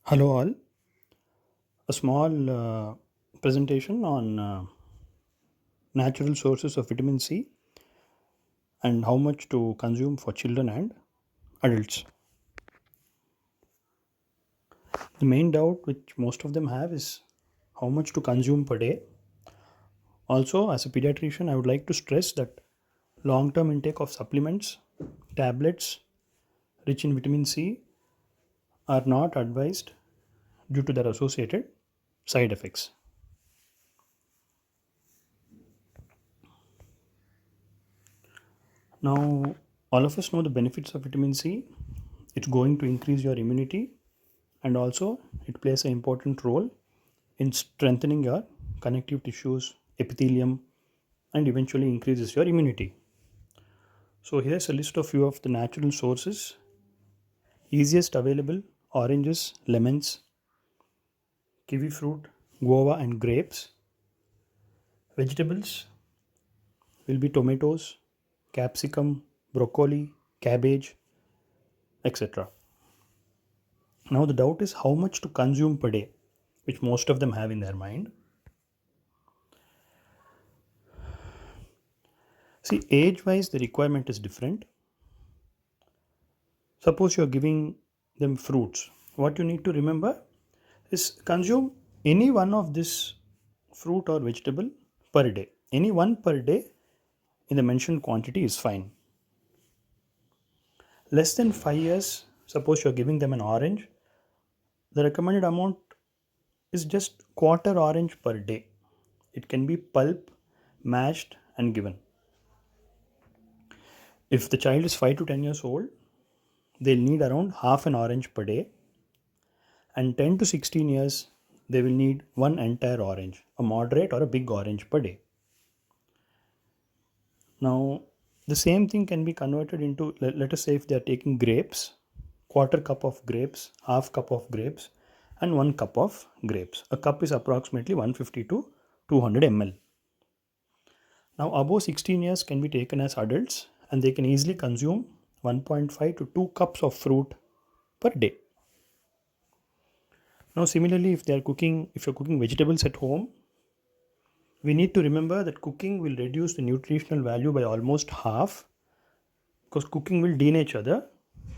Hello, all. A small presentation on natural sources of vitamin C and how much to consume for children and adults. The main doubt which most of them have is how much to consume per day. Also, as a pediatrician, I would like to stress that long term intake of supplements, tablets rich in vitamin C are not advised due to their associated side effects. Now, all of us know the benefits of vitamin C. It's going to increase your immunity, and also it plays an important role in strengthening your connective tissues, epithelium, and eventually increases your immunity. So here's a list of few of the natural sources easiest available: oranges, lemons, kiwi fruit, guava, and grapes. Vegetables will be tomatoes, capsicum, broccoli, cabbage, etc. Now, the doubt is how much to consume per day, which most of them have in their mind. See, age wise, the requirement is different. Suppose you're giving them fruits. What you need to remember is consume any one of this fruit or vegetable per day. Any one per day in the mentioned quantity is fine. Less than 5 years, suppose you're giving them an orange, the recommended amount is just quarter orange per day. It can be pulp, mashed, and given. If the child is 5 to 10 years old, they'll need around half an orange per day, and 10 to 16 years, they will need one entire orange, a moderate or a big orange per day. Now, the same thing can be converted into, let us say, if they are taking grapes, quarter cup of grapes, half cup of grapes, and 1 cup of grapes. A cup is approximately 150 to 200 ml. Now, above 16 years can be taken as adults, and they can easily consume 1.5 to 2 cups of fruit per day. Now, similarly, if you're cooking vegetables at home, we need to remember that cooking will reduce the nutritional value by almost half, because cooking will denature the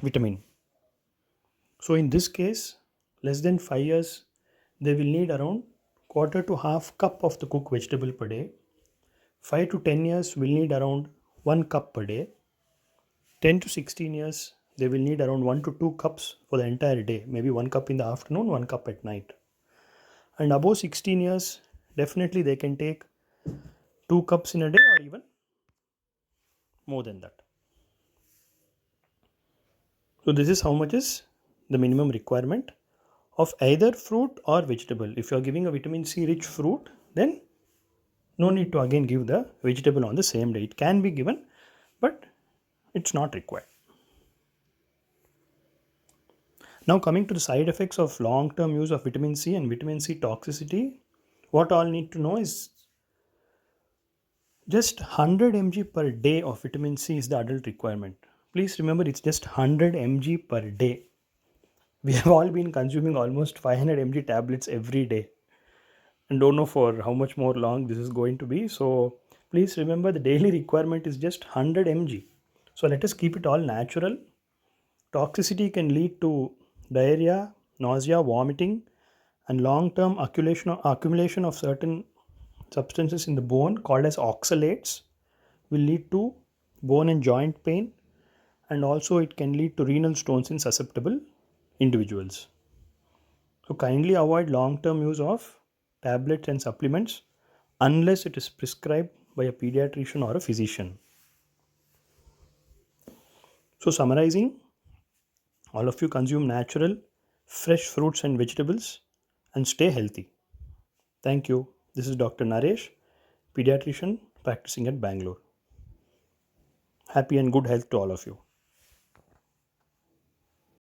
vitamin. So in this case, less than 5 years, they will need around quarter to half cup of the cooked vegetable per day. 5 to 10 years will need around 1 cup per day. 10 to 16 years, they will need around 1 to 2 cups for the entire day, maybe 1 cup in the afternoon, 1 cup at night. And above 16 years, definitely they can take 2 cups in a day or even more than that. So this is how much is the minimum requirement of either fruit or vegetable. If you are giving a vitamin C rich fruit, then no need to again give the vegetable on the same day. It can be given, but it's not required. Now, coming to the side effects of long term use of vitamin C and vitamin C toxicity, what all need to know is just 100 mg per day of vitamin C is the adult requirement. Please remember, it's just 100 mg per day. We have all been consuming almost 500 mg tablets every day, and don't know for how much more long this is going to be. So please remember, the daily requirement is just 100 mg. So let us keep it all natural. Toxicity can lead to diarrhea, nausea, vomiting, and long-term accumulation of certain substances in the bone called as oxalates will lead to bone and joint pain, and also it can lead to renal stones in susceptible individuals. So kindly avoid long-term use of tablets and supplements unless it is prescribed by a pediatrician or a physician. So summarizing, all of you consume natural, fresh fruits and vegetables and stay healthy. Thank you. This is Dr. Naresh, pediatrician practicing at Bangalore. Happy and good health to all of you.